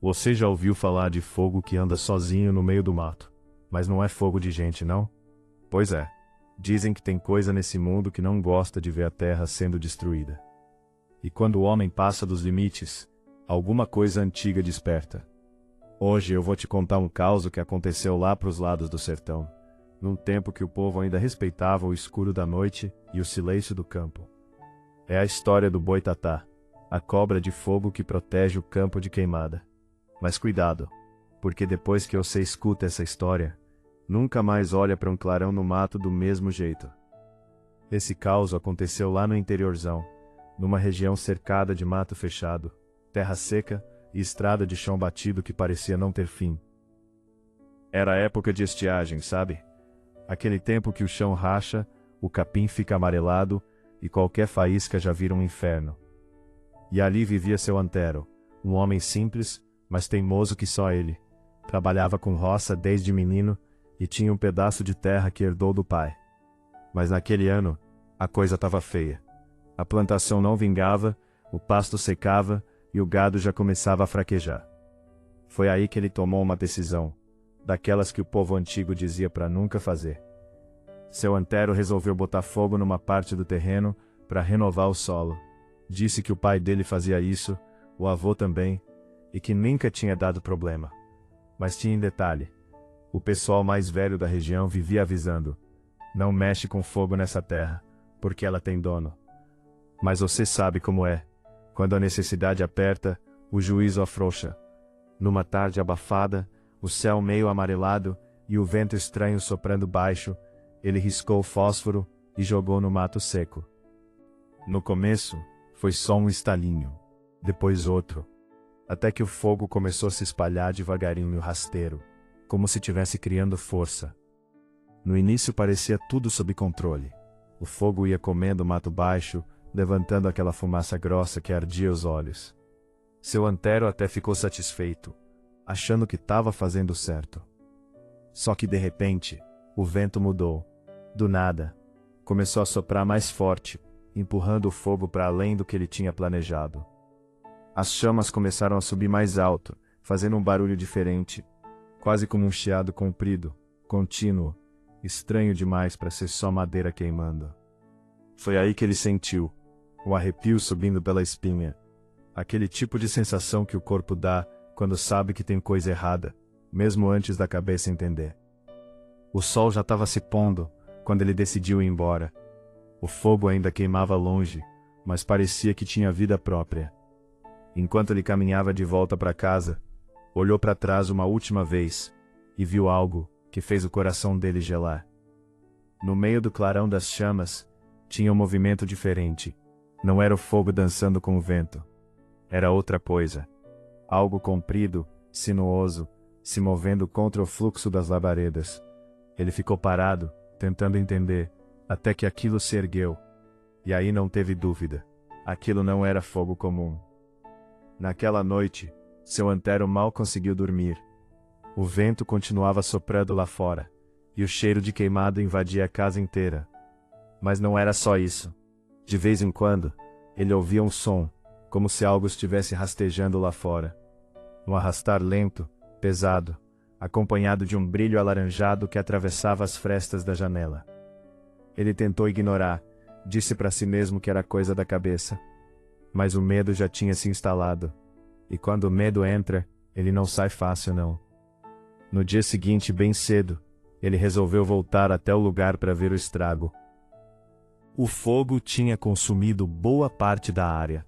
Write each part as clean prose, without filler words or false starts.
Você já ouviu falar de fogo que anda sozinho no meio do mato? Mas não é fogo de gente, não? Pois é. Dizem que tem coisa nesse mundo que não gosta de ver a terra sendo destruída. E quando o homem passa dos limites, alguma coisa antiga desperta. Hoje eu vou te contar um caos que aconteceu lá pros lados do sertão, num tempo que o povo ainda respeitava o escuro da noite e o silêncio do campo. É a história do boitatá, a cobra de fogo que protege o campo de queimada. Mas cuidado, porque depois que você escuta essa história, nunca mais olha para um clarão no mato do mesmo jeito. Esse caos aconteceu lá no interiorzão, numa região cercada de mato fechado, terra seca e estrada de chão batido que parecia não ter fim. Era a época de estiagem, sabe? Aquele tempo que o chão racha, o capim fica amarelado e qualquer faísca já vira um inferno. E ali vivia seu Antero, um homem simples, mas teimoso que só ele. Trabalhava com roça desde menino e tinha um pedaço de terra que herdou do pai. Mas naquele ano, a coisa estava feia. A plantação não vingava, o pasto secava e o gado já começava a fraquejar. Foi aí que ele tomou uma decisão, daquelas que o povo antigo dizia para nunca fazer. Seu Antero resolveu botar fogo numa parte do terreno para renovar o solo. Disse que o pai dele fazia isso, o avô também, e que nunca tinha dado problema. Mas tinha um detalhe. O pessoal mais velho da região vivia avisando: não mexe com fogo nessa terra, porque ela tem dono. Mas você sabe como é. Quando a necessidade aperta, o juízo afrouxa. Numa tarde abafada, o céu meio amarelado e o vento estranho soprando baixo, ele riscou o fósforo e jogou no mato seco. No começo, foi só um estalinho, depois outro, até que o fogo começou a se espalhar devagarinho rasteiro, como se tivesse criando força. No início parecia tudo sob controle. O fogo ia comendo o mato baixo, levantando aquela fumaça grossa que ardia os olhos. Seu Antero até ficou satisfeito, achando que estava fazendo certo. Só que de repente, o vento mudou. Do nada, começou a soprar mais forte, empurrando o fogo para além do que ele tinha planejado. As chamas começaram a subir mais alto, fazendo um barulho diferente, quase como um chiado comprido, contínuo, estranho demais para ser só madeira queimando. Foi aí que ele sentiu o arrepio subindo pela espinha, aquele tipo de sensação que o corpo dá quando sabe que tem coisa errada, mesmo antes da cabeça entender. O sol já estava se pondo quando ele decidiu ir embora. O fogo ainda queimava longe, mas parecia que tinha vida própria. Enquanto ele caminhava de volta para casa, olhou para trás uma última vez e viu algo que fez o coração dele gelar. No meio do clarão das chamas, tinha um movimento diferente. Não era o fogo dançando com o vento. Era outra coisa. Algo comprido, sinuoso, se movendo contra o fluxo das labaredas. Ele ficou parado, tentando entender, até que aquilo se ergueu. E aí não teve dúvida. Aquilo não era fogo comum. Naquela noite, seu Antero mal conseguiu dormir. O vento continuava soprando lá fora, e o cheiro de queimado invadia a casa inteira. Mas não era só isso. De vez em quando, ele ouvia um som, como se algo estivesse rastejando lá fora. Um arrastar lento, pesado, acompanhado de um brilho alaranjado que atravessava as frestas da janela. Ele tentou ignorar, disse para si mesmo que era coisa da cabeça. Mas o medo já tinha se instalado. E quando o medo entra, ele não sai fácil não. No dia seguinte, bem cedo, ele resolveu voltar até o lugar para ver o estrago. O fogo tinha consumido boa parte da área,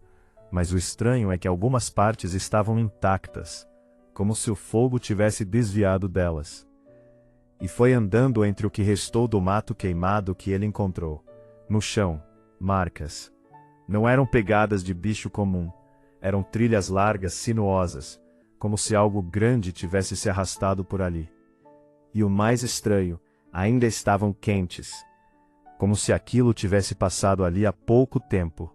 mas o estranho é que algumas partes estavam intactas, como se o fogo tivesse desviado delas. E foi andando entre o que restou do mato queimado que ele encontrou. No chão, marcas. Não eram pegadas de bicho comum, eram trilhas largas, sinuosas, como se algo grande tivesse se arrastado por ali. E o mais estranho, ainda estavam quentes, como se aquilo tivesse passado ali há pouco tempo.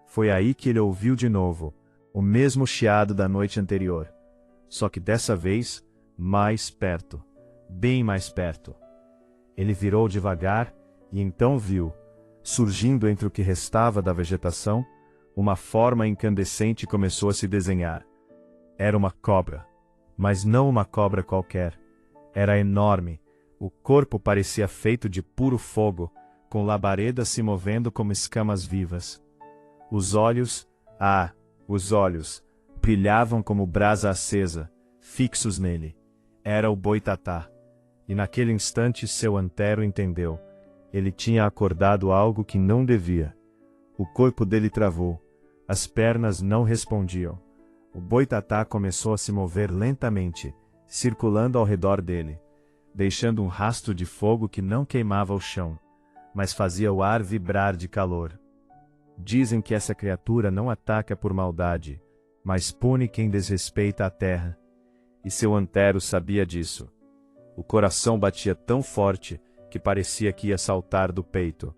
Foi aí que ele ouviu de novo o mesmo chiado da noite anterior, só que dessa vez mais perto, bem mais perto. Ele virou devagar e então viu, surgindo entre o que restava da vegetação, uma forma incandescente começou a se desenhar. Era uma cobra. Mas não uma cobra qualquer. Era enorme. O corpo parecia feito de puro fogo, com labaredas se movendo como escamas vivas. Os olhos, os olhos, brilhavam como brasa acesa, fixos nele. Era o Boitatá. E naquele instante seu antero entendeu. Ele tinha acordado algo que não devia. O corpo dele travou. As pernas não respondiam. O Boitatá começou a se mover lentamente, circulando ao redor dele, deixando um rastro de fogo que não queimava o chão, mas fazia o ar vibrar de calor. Dizem que essa criatura não ataca por maldade, mas pune quem desrespeita a terra. E seu antero sabia disso. O coração batia tão forte que parecia que ia saltar do peito.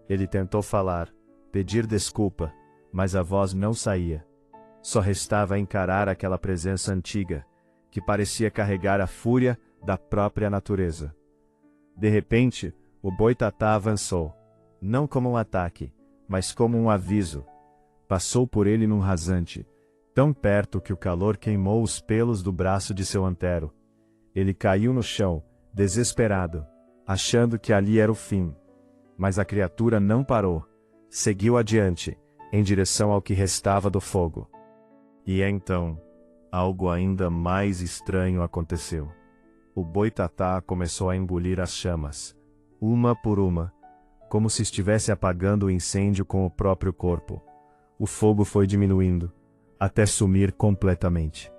Ele tentou falar, pedir desculpa, mas a voz não saía. Só restava encarar aquela presença antiga, que parecia carregar a fúria da própria natureza. De repente, o Boitatá avançou, não como um ataque, mas como um aviso. Passou por ele num rasante, tão perto que o calor queimou os pelos do braço de seu antero. Ele caiu no chão, desesperado, achando que ali era o fim. Mas a criatura não parou. Seguiu adiante, em direção ao que restava do fogo. E então, algo ainda mais estranho aconteceu. O Boitatá começou a engolir as chamas, uma por uma, como se estivesse apagando o incêndio com o próprio corpo. O fogo foi diminuindo, até sumir completamente.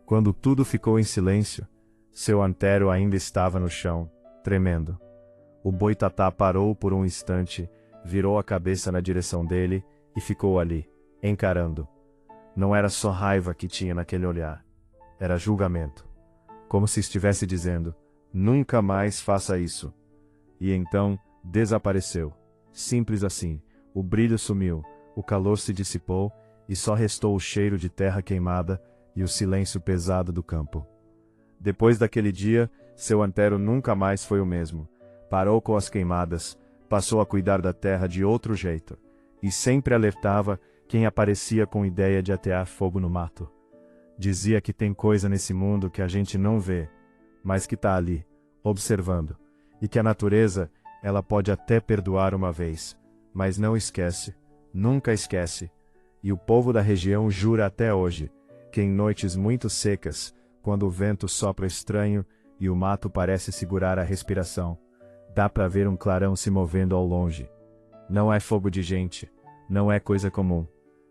Quando tudo ficou em silêncio, seu antero ainda estava no chão, tremendo. O Boitatá parou por um instante, virou a cabeça na direção dele e ficou ali, encarando. Não era só raiva que tinha naquele olhar. Era julgamento. Como se estivesse dizendo, nunca mais faça isso. E então, desapareceu. Simples assim. O brilho sumiu, o calor se dissipou e só restou o cheiro de terra queimada e o silêncio pesado do campo. Depois daquele dia, seu antero nunca mais foi o mesmo. Parou com as queimadas, passou a cuidar da terra de outro jeito, e sempre alertava quem aparecia com ideia de atear fogo no mato. Dizia que tem coisa nesse mundo que a gente não vê, mas que está ali, observando, e que a natureza, ela pode até perdoar uma vez, mas não esquece, nunca esquece. E o povo da região jura até hoje, que em noites muito secas, quando o vento sopra estranho e o mato parece segurar a respiração, dá para ver um clarão se movendo ao longe. Não é fogo de gente, não é coisa comum.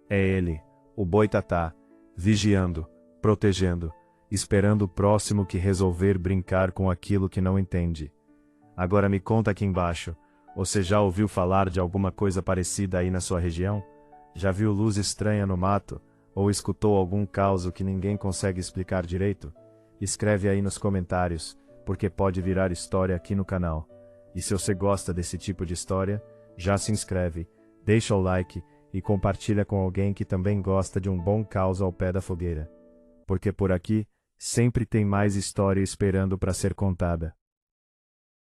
É ele, o Boitatá, vigiando, protegendo, esperando o próximo que resolver brincar com aquilo que não entende. Agora me conta aqui embaixo, você já ouviu falar de alguma coisa parecida aí na sua região? Já viu luz estranha no mato? Ou escutou algum caos que ninguém consegue explicar direito? Escreve aí nos comentários, porque pode virar história aqui no canal. E se você gosta desse tipo de história, já se inscreve, deixa o like e compartilha com alguém que também gosta de um bom caos ao pé da fogueira. Porque por aqui, sempre tem mais história esperando para ser contada.